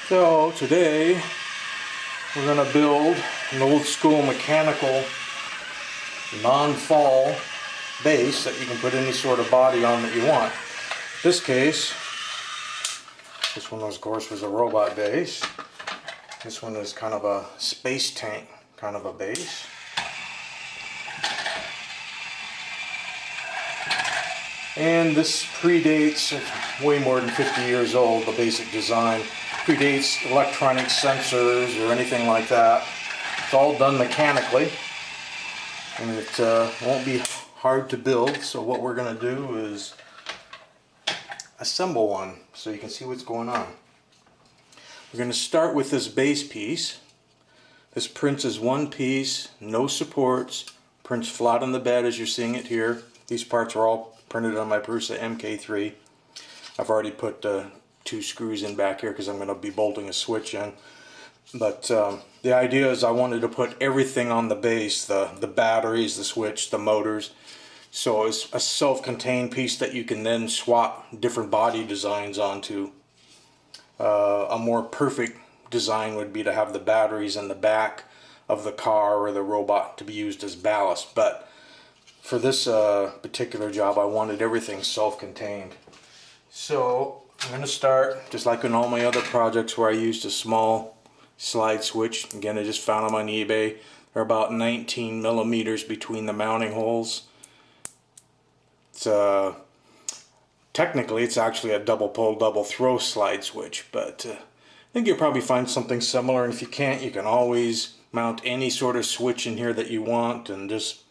So today we're going to build an old school mechanical non-fall base that you can put any sort of body on that you want. In this case, this one of course was a robot base. This one is kind of a space tank kind of a base. And this predates, it's way more than 50 years old, the basic design. Predates electronic sensors or anything like that. It's all done mechanically. And it won't be hard to build, so what we're going to do is assemble one so you can see what's going on. We're going to start with this base piece. This prints as one piece, no supports, prints flat on the bed as you're seeing it here. These parts are all printed on my Prusa MK3. I've already put 2 screws in back here because I'm going to be bolting a switch in. But the idea is I wanted to put everything on the base, the batteries, the switch, the motors. So it's a self-contained piece that you can then swap different body designs onto. A more perfect design would be to have the batteries in the back of the car or the robot to be used as ballast. But for this particular job, I wanted everything self-contained. So I'm going to start, just like in all my other projects where I used a small slide switch. Again, I just found them on eBay. They're about 19 millimeters between the mounting holes. It's technically it's actually a double pull, double throw slide switch, but I think you'll probably find something similar. And if you can't, you can always mount any sort of switch in here that you want and just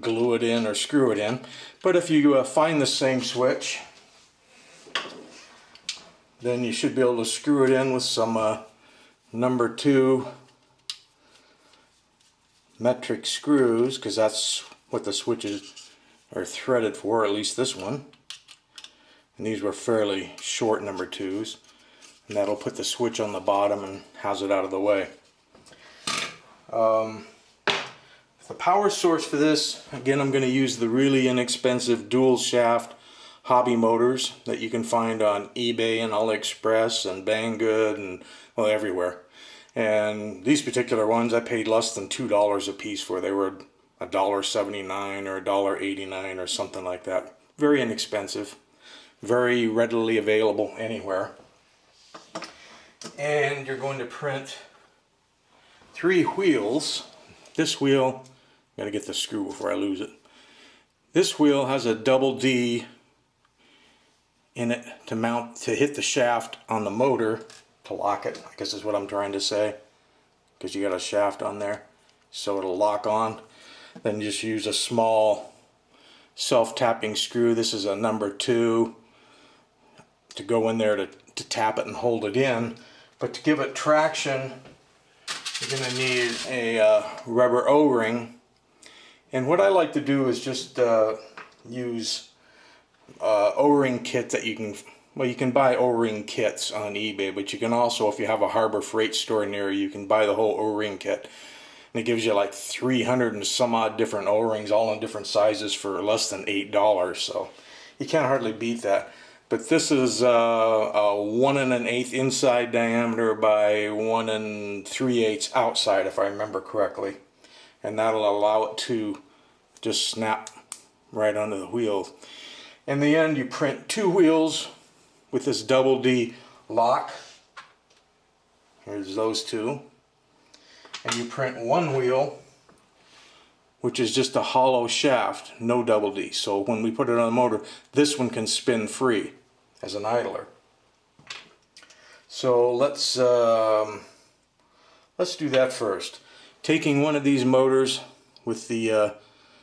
glue it in or screw it in. But if you find the same switch, then you should be able to screw it in with some number 2 metric screws, because that's what the switches are threaded for, at least this one. And these were fairly short number 2s, and that'll put the switch on the bottom and house it out of the way. The power source for this, again, I'm going to use the really inexpensive dual shaft hobby motors that you can find on eBay and AliExpress and Banggood and, well, everywhere. And these particular ones I paid less than $2 a piece for. They were $1.79 or $1.89 or something like that. Very inexpensive, very readily available anywhere. And you're going to print 3 wheels. This wheel, gotta get the screw before I lose it. This wheel has a double D in it to mount, to hit the shaft on the motor to lock it, I guess is what I'm trying to say, because you got a shaft on there so it'll lock on. Then just use a small self-tapping screw. This is a number 2 to go in there to tap it and hold it in. But to give it traction, you're going to need a rubber O-ring. And what I like to do is just use O-ring kit that you can, well, you can buy O-ring kits on eBay, but you can also, if you have a Harbor Freight store near you, you can buy the whole O-ring kit. And it gives you like 300 and some odd different O-rings, all in different sizes for less than $8. So you can't hardly beat that. But this is a 1 1/8 inside diameter by 1 3/8 outside, if I remember correctly. And that'll allow it to just snap right onto the wheel. In the end, you print 2 wheels with this double D lock. Here's those 2. And you print 1 wheel, which is just a hollow shaft, no double D. So when we put it on the motor, this one can spin free as an idler. So let's do that first. Taking one of these motors with the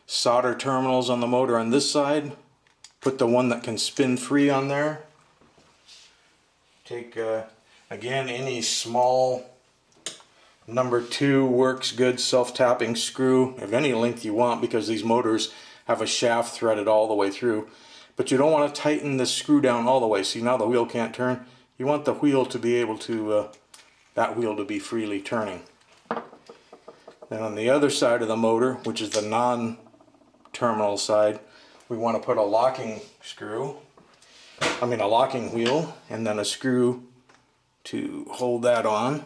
solder terminals on the motor on this side, put the one that can spin free on there. Take again, any small number 2 works good, self-tapping screw of any length you want, because these motors have a shaft threaded all the way through. But you don't want to tighten the screw down all the way. See, now the wheel can't turn. You want the wheel to be able to, that wheel to be freely turning. Then on the other side of the motor, which is the non-terminal side, we want to put a locking screw, a locking wheel, and then a screw to hold that on,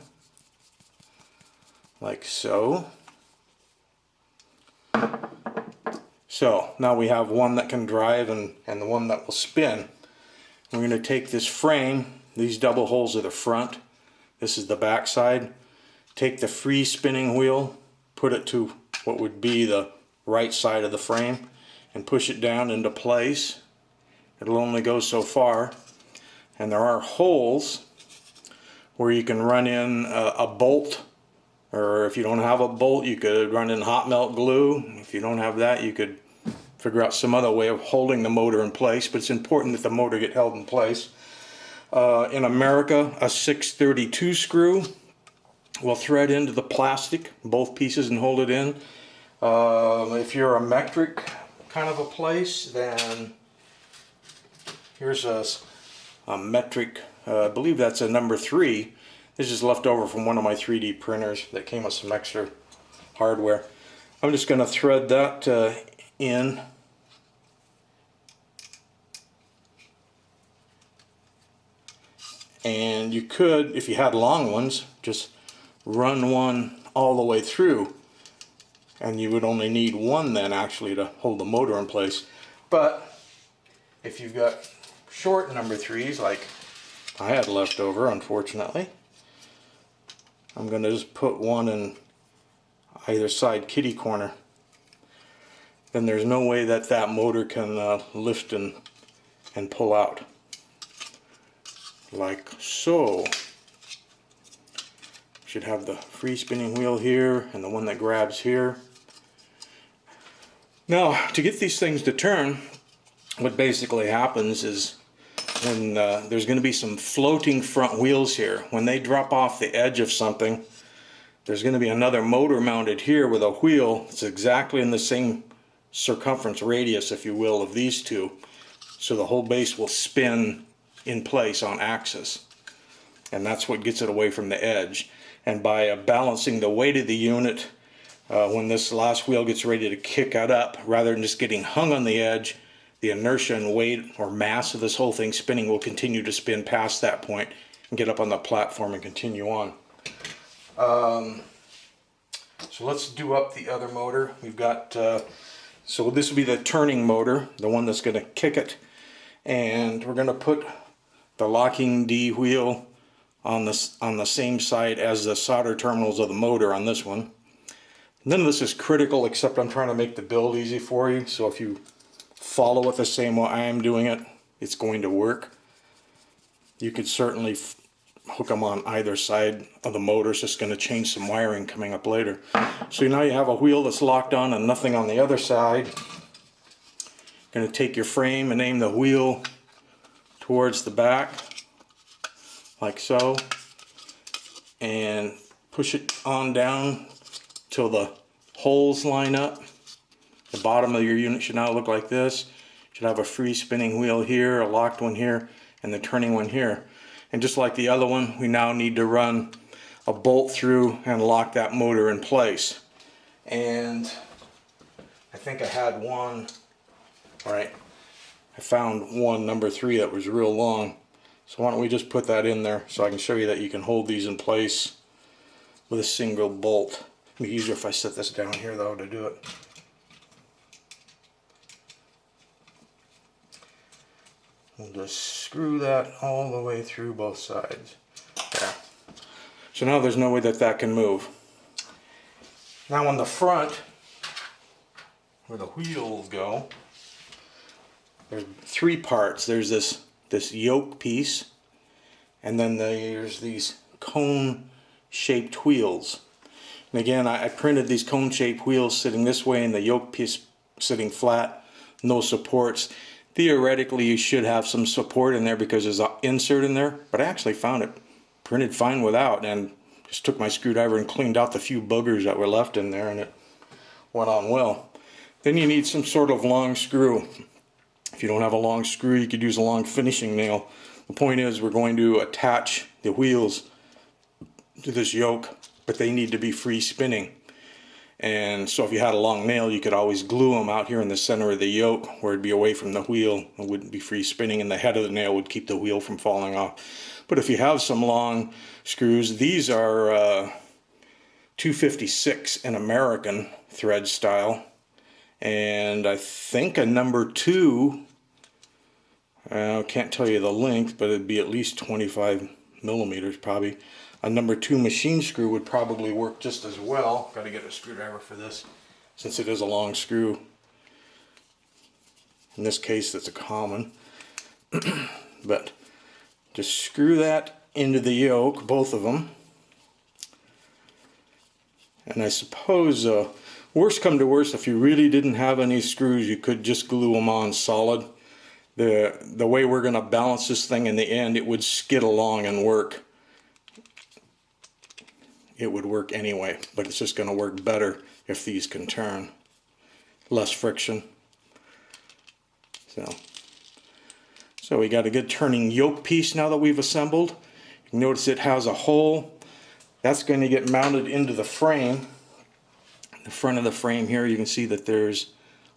like so. So now we have one that can drive and the one that will spin. We're going to take this frame, these double holes are the front, this is the back side, take the free spinning wheel, put it to what would be the right side of the frame, and push it down into place. It'll only go so far, and there are holes where you can run in a bolt, or if you don't have a bolt you could run in hot melt glue. If you don't have that, you could figure out some other way of holding the motor in place, but it's important that the motor get held in place. In America, a 632 screw will thread into the plastic, both pieces, and hold it in. If you're a metric kind of a place, then here's a metric, I believe that's a number 3. This is left over from one of my 3D printers that came with some extra hardware. I'm just going to thread that in. And you could, if you had long ones, just run one all the way through, and you would only need one then actually to hold the motor in place. But if you've got short number 3s like I had left over, unfortunately, I'm going to just put one in either side kitty corner. Then there's no way that that motor can lift and pull out. Like so. Should have the free spinning wheel here and the one that grabs here. Now, to get these things to turn, what basically happens is when there's going to be some floating front wheels here. When they drop off the edge of something, there's going to be another motor mounted here with a wheel that's exactly in the same circumference radius, if you will, of these two. So the whole base will spin in place on axis. And that's what gets it away from the edge. And by balancing the weight of the unit, when this last wheel gets ready to kick it up, rather than just getting hung on the edge, the inertia and weight or mass of this whole thing spinning will continue to spin past that point and get up on the platform and continue on. So let's do up the other motor. We've got, so this will be the turning motor, the one that's going to kick it. And we're going to put the locking D wheel on the same side as the solder terminals of the motor on this one. None of this is critical, except I'm trying to make the build easy for you. So if you follow it the same way I am doing it, it's going to work. You could certainly hook them on either side of the motor. It's just going to change some wiring coming up later. So now you have a wheel that's locked on and nothing on the other side. Going to take your frame and aim the wheel towards the back, like so, and push it on down till the holes line up. The bottom of your unit should now look like this. Should have a free spinning wheel here, a locked one here, and the turning one here. And just like the other one, we now need to run a bolt through and lock that motor in place. And I think I had one, alright, I found one number 3 that was real long. So why don't we just put that in there so I can show you that you can hold these in place with a single bolt. It'd be easier if I set this down here though to do it. We'll just screw that all the way through both sides. There. So now there's no way that that can move. Now on the front, where the wheels go, there's 3 parts. There's this yoke piece, and then there's these cone-shaped wheels. And again, I printed these cone-shaped wheels sitting this way and the yoke piece sitting flat, no supports. Theoretically, you should have some support in there because there's an insert in there, but I actually found it printed fine without, and just took my screwdriver and cleaned out the few boogers that were left in there, and it went on well. Then you need some sort of long screw. If you don't have a long screw, you could use a long finishing nail. The point is, we're going to attach the wheels to this yoke, but they need to be free spinning. And so if you had a long nail, you could always glue them out here in the center of the yoke where it'd be away from the wheel. It wouldn't be free spinning, and the head of the nail would keep the wheel from falling off. But if you have some long screws, these are 256 in American thread style. And I think a number 2, I can't tell you the length, but it'd be at least 25 millimeters probably. A number 2 machine screw would probably work just as well. Got to get a screwdriver for this since it is a long screw. In this case, that's a common. But just screw that into the yoke, both of them. And I suppose, worst come to worst, if you really didn't have any screws, you could just glue them on solid. The way we're going to balance this thing in the end, it would skid along and work. It would work anyway, but it's just going to work better if these can turn. Less friction. So we got a good turning yoke piece now that we've assembled. You can notice it has a hole. That's going to get mounted into the frame. The front of the frame here, you can see that there's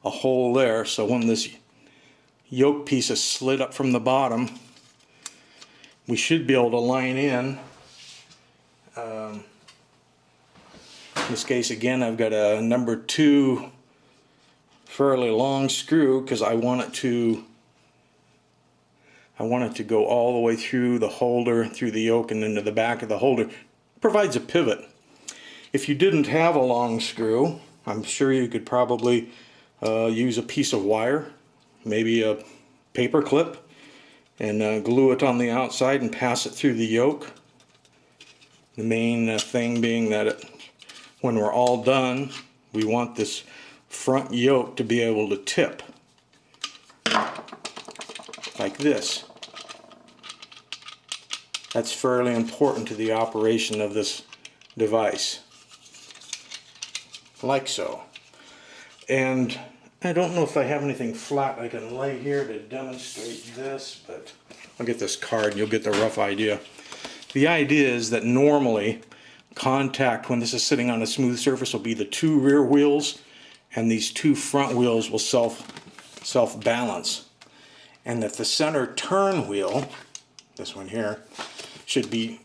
a hole there. So when this yoke piece is slid up from the bottom, we should be able to line in. In this case, again, I've got a number 2 fairly long screw because I want it to go all the way through the holder, through the yoke, and into the back of the holder. It provides a pivot. If you didn't have a long screw, I'm sure you could probably use a piece of wire, maybe a paper clip, and glue it on the outside and pass it through the yoke. The main thing being that when we're all done, we want this front yoke to be able to tip like this. That's fairly important to the operation of this device, like so. And I don't know if I have anything flat I can lay here to demonstrate this, but I'll get this card and you'll get the rough idea. The idea is that normally contact, when this is sitting on a smooth surface, will be the 2 rear wheels, and these 2 front wheels will self-balance. And that the center turn wheel, this one here, should be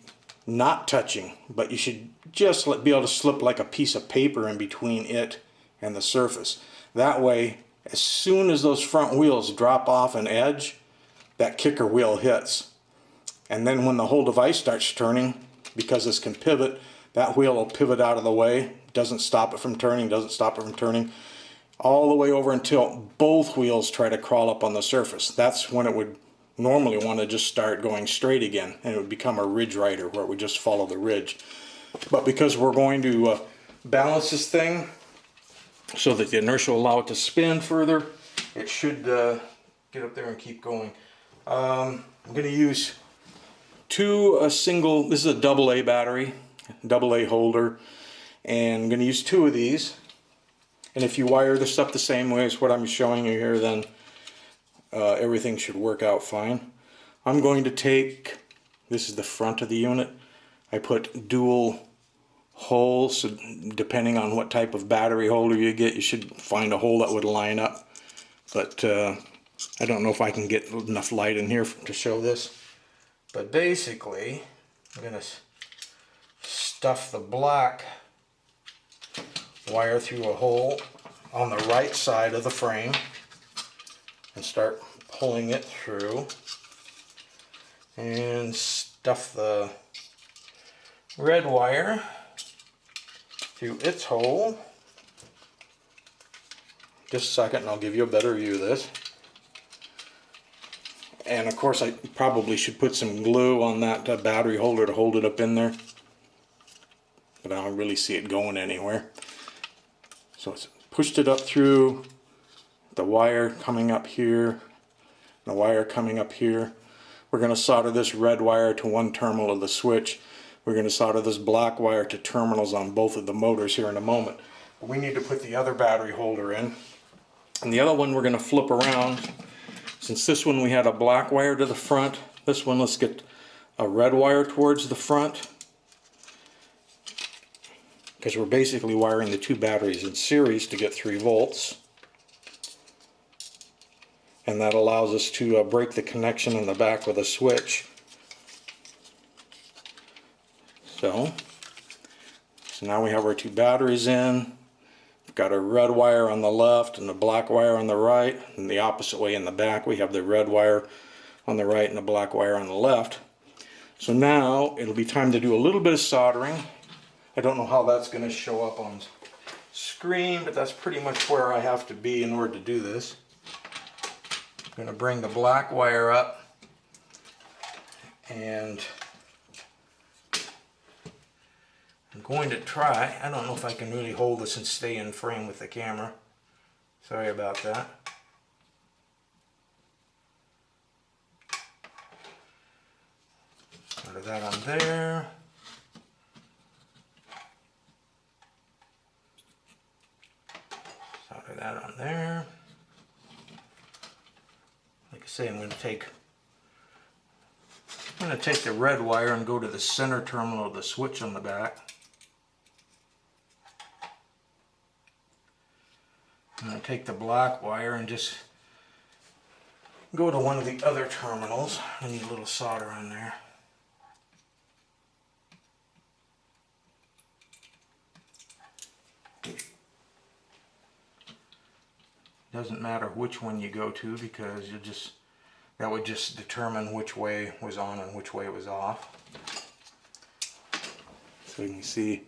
not touching, but you should just be able to slip like a piece of paper in between it and the surface. That way, as soon as those front wheels drop off an edge, that kicker wheel hits. And then when the whole device starts turning, because this can pivot, that wheel will pivot out of the way, doesn't stop it from turning, all the way over until both wheels try to crawl up on the surface. That's when it would normally want to just start going straight again, and it would become a ridge rider where it would just follow the ridge. But because we're going to balance this thing so that the inertia will allow it to spin further, it should get up there and keep going. I'm going to use this is a AA battery, AA holder, and I'm going to use 2 of these. And if you wire this up the same way as what I'm showing you here, then everything should work out fine. I'm going to take, this is the front of the unit, I put dual holes, so depending on what type of battery holder you get, you should find a hole that would line up. But I don't know if I can get enough light in here to show this. But basically, I'm going to stuff the black wire through a hole on the right side of the frame and start pulling it through, and stuff the red wire through its hole. Just a second and I'll give you a better view of this. And of course I probably should put some glue on that battery holder to hold it up in there, but I don't really see it going anywhere. So it's pushed it up through, the wire coming up here, the wire coming up here. We're going to solder this red wire to one terminal of the switch. We're going to solder this black wire to terminals on both of the motors here in a moment. But we need to put the other battery holder in. And the other one we're going to flip around. Since this one we had a black wire to the front, this one let's get a red wire towards the front. because we're basically wiring the two batteries in series to get 3 volts. And that allows us to break the connection in the back with a switch. So now we have our 2 batteries in. We've got a red wire on the left and a black wire on the right, and the opposite way in the back we have the red wire on the right and the black wire on the left. So now it'll be time to do a little bit of soldering. I don't know how that's going to show up on screen, but that's pretty much where I have to be in order to do this. I'm going to bring the black wire up, and I'm going to try. I don't know if I can really hold this and stay in frame with the camera. Sorry about that. Solder that on there. Solder that on there. Like I say, I'm going to take the red wire and go to the center terminal of the switch on the back. I'm going to take the black wire and just go to one of the other terminals. I need a little solder on there. Doesn't matter which one you go to, because that would just determine which way was on and which way was off. So you can see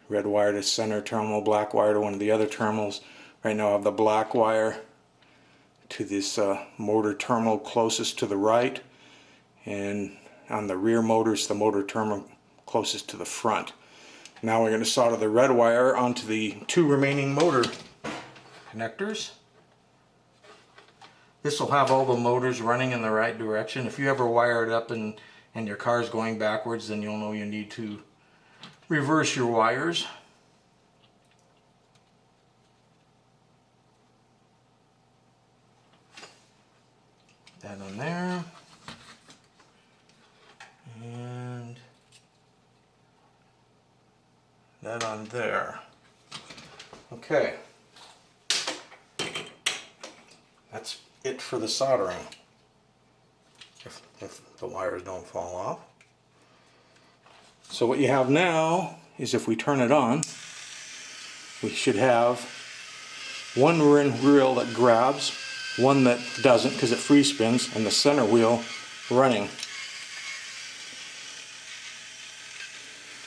red wire to center terminal, black wire to one of the other terminals. Right now I have the black wire to this motor terminal closest to the right, and on the rear motors the motor terminal closest to the front. Now we're going to solder the red wire onto the 2 remaining motor connectors. This will have all the motors running in the right direction. If you ever wire it up and your car is going backwards, then you'll know you need to reverse your wires. That on there. And that on there. Okay. That's it for the soldering, if the wires don't fall off. So what you have now is, if we turn it on, we should have one wheel that grabs, one that doesn't because it free spins, and the center wheel running.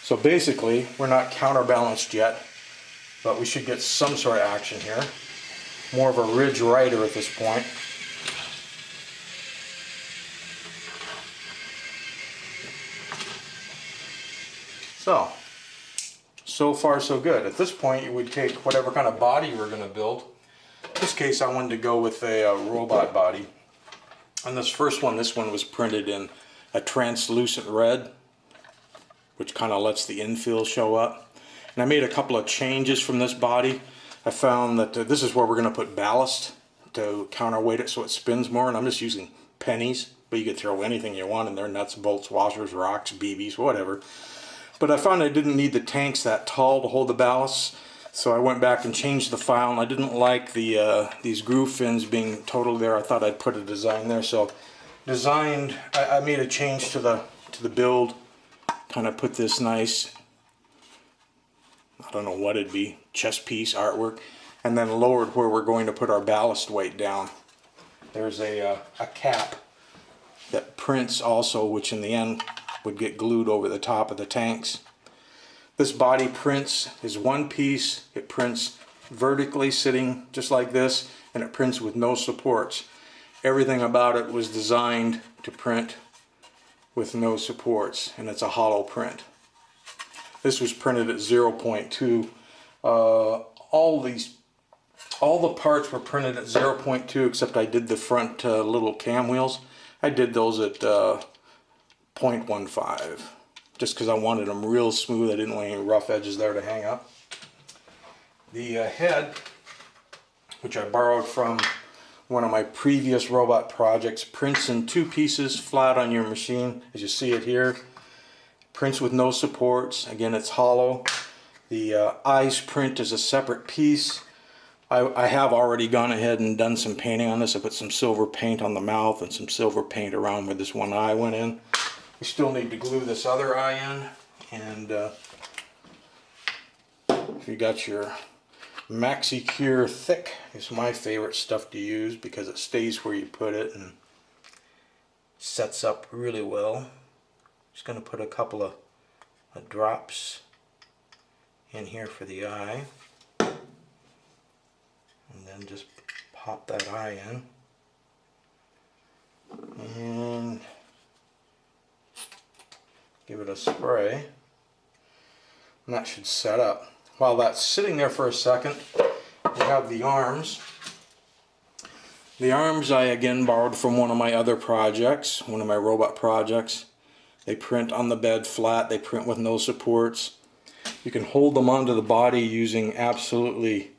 So basically we're not counterbalanced yet, but we should get some sort of action here. More of a ridge rider at this point. So far so good. At this point you would take whatever kind of body you were going to build. In this case I wanted to go with a robot body. And this one was printed in a translucent red, which kind of lets the infill show up. And I made a couple of changes from this body. I found that this is where we're going to put ballast to counterweight it so it spins more, and I'm just using pennies, but you could throw anything you want in there, nuts, bolts, washers, rocks, BBs, whatever. But I found I didn't need the tanks that tall to hold the ballast, so I went back and changed the file, and I didn't like these groove fins being totally there. I thought I'd put a design there, so I made a change to the build, kind of put this nice, I don't know what it'd be, chess piece artwork, and then lowered where we're going to put our ballast weight down. There's a cap that prints also, which in the end would get glued over the top of the tanks. This body prints is one piece. It prints vertically sitting just like this, and it prints with no supports. Everything about it was designed to print with no supports, and it's a hollow print. This was printed at 0.2. All the parts were printed at 0.2, except I did the front little cam wheels. I did those at 0.15, just because I wanted them real smooth. I didn't want any rough edges there to hang up. The head, which I borrowed from one of my previous robot projects, prints in 2 pieces flat on your machine, as you see it here. Prints with no supports. Again, it's hollow. The eyes print is a separate piece. I have already gone ahead and done some painting on this. I put some silver paint on the mouth and some silver paint around where this one eye went in. We still need to glue this other eye in, and if you got your MK3 Thick, it's my favorite stuff to use because it stays where you put it and sets up really well. Just going to put a couple of drops in here for the eye, and then just pop that eye in and give it a spray, and that should set up. While that's sitting there for a second, we have the arms. The arms I again borrowed from one of my other projects, one of my robot projects. They print on the bed flat, they print with no supports. You can hold them onto the body using absolutely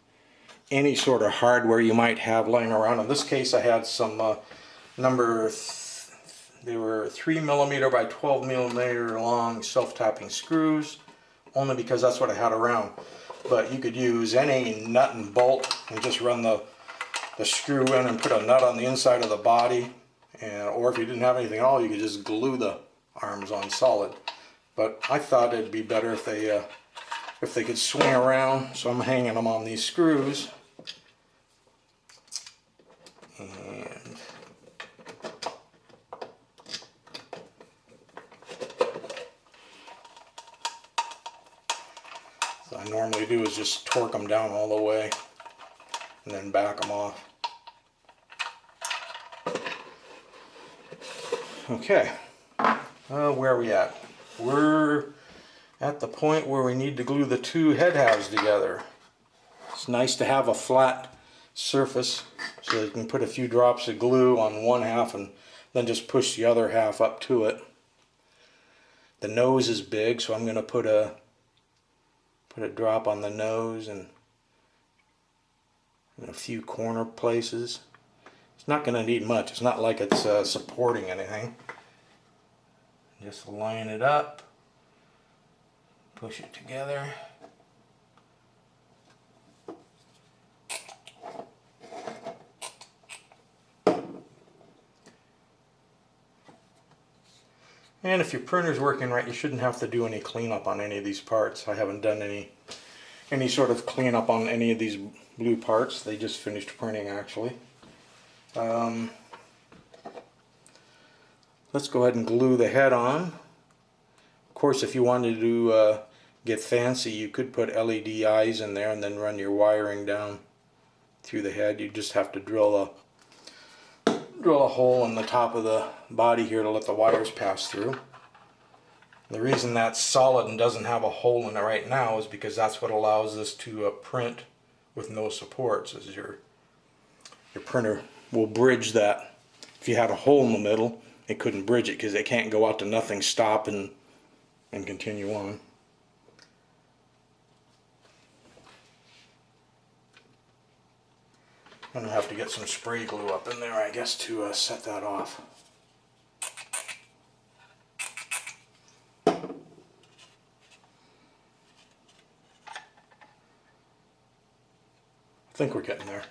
any sort of hardware you might have laying around. In this case I had some they were 3mm by 12mm long self-tapping screws, only because that's what I had around. But you could use any nut and bolt and just run the screw in and put a nut on the inside of the body, or if you didn't have anything at all, you could just glue the arms on solid. But I thought it'd be better if they could swing around, so I'm hanging them on these screws. And what I normally do is just torque them down all the way and then back them off. Okay, where are we at? We're at the point where we need to glue the two head halves together. It's nice to have a flat surface so you can put a few drops of glue on one half and then just push the other half up to it. The nose is big, so I'm going to put a drop on the nose and in a few corner places. It's not going to need much. It's not like it's supporting anything. Just line it up, push it together. And if your printer's working right, you shouldn't have to do any cleanup on any of these parts. I haven't done any sort of cleanup on any of these blue parts. They just finished printing actually. Let's go ahead and glue the head on. Of course, if you wanted to get fancy, you could put LED eyes in there and then run your wiring down through the head. You just have to drill a hole in the top of the body here to let the wires pass through. The reason that's solid and doesn't have a hole in it right now is because that's what allows this to print with no supports, is your printer will bridge that. If you had a hole in the middle, it couldn't bridge it because it can't go out to nothing, stop and continue on. I'm going to have to get some spray glue up in there, I guess, to set that off. I think we're getting there.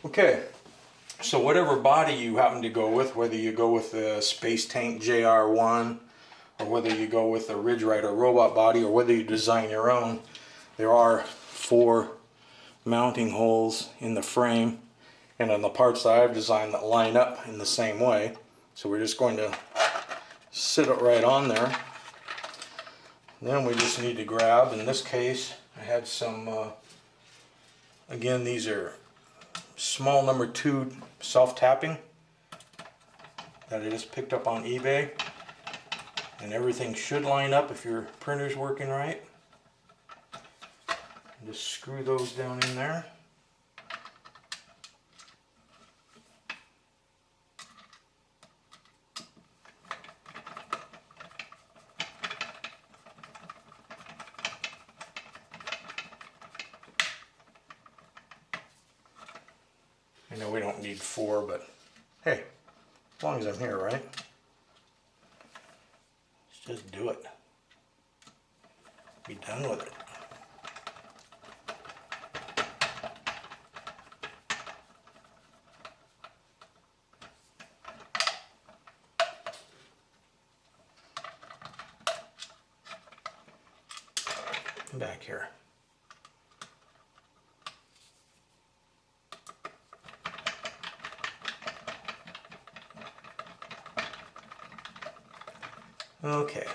Okay, so whatever body you happen to go with, whether you go with the Space Tank JR1, or whether you go with the Ridge Rider robot body, or whether you design your own, there are 4 mounting holes in the frame and on the parts that I've designed that line up in the same way. So we're just going to sit it right on there. Then we just need to grab, in this case I had some, again these are small number 2 self-tapping that I just picked up on eBay, and everything should line up if your printer's working right. Just screw those down in there. I know we don't need 4, but hey, as long as I'm here, right? Let's just do it. Be done with it. Come back here. Okay.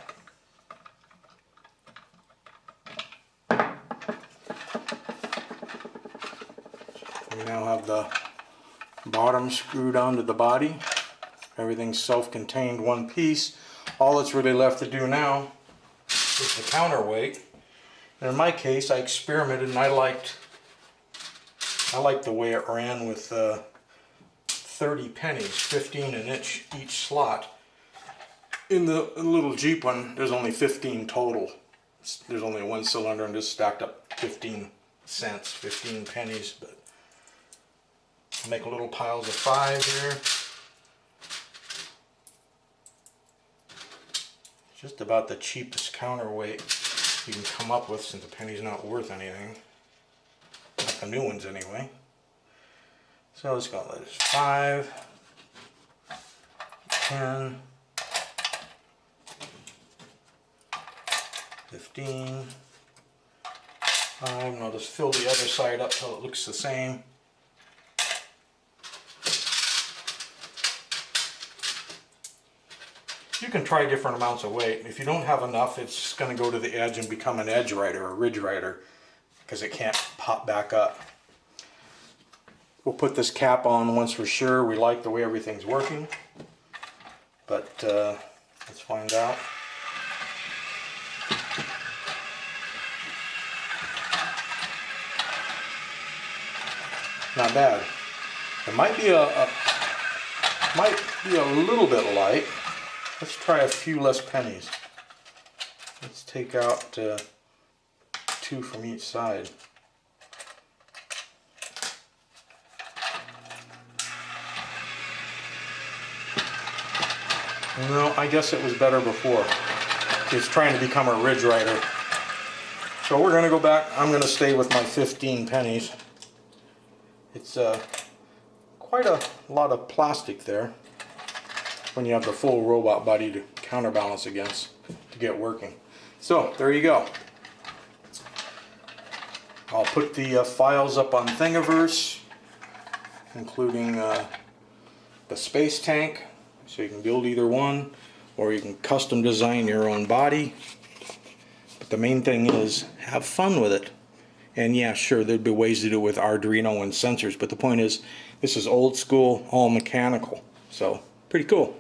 We now have the bottom screwed onto the body. Everything's self-contained, one piece. All that's really left to do now is the counterweight. And in my case, I experimented and I liked the way it ran with 30 pennies, 15 in each slot. In the little Jeep one, there's only 15 total. There's only one cylinder and just stacked up 15 cents, 15 pennies. But make little piles of 5 here. Just about the cheapest counterweight you can come up with, since a penny's not worth anything. Not the new ones anyway. So let's go, there's 5, 10, 15, 5, and I'll just fill the other side up till it looks the same. You can try different amounts of weight. If you don't have enough, it's going to go to the edge and become an edge rider, a ridge rider, because it can't pop back up. We'll put this cap on once we're sure we like the way everything's working. But let's find out. Not bad. It might be a little bit light. Let's try a few less pennies. Let's take out 2 from each side. No, I guess it was better before. It's trying to become a ridge rider. So we're going to go back. I'm going to stay with my 15 pennies. It's quite a lot of plastic there when you have the full robot body to counterbalance against to get working. So there you go. I'll put the files up on Thing-I-verse, including the space tank, so you can build either one, or you can custom design your own body. But the main thing is, have fun with it. And yeah, sure, there'd be ways to do it with Arduino and sensors, but the point is, this is old school, all mechanical. So, pretty cool.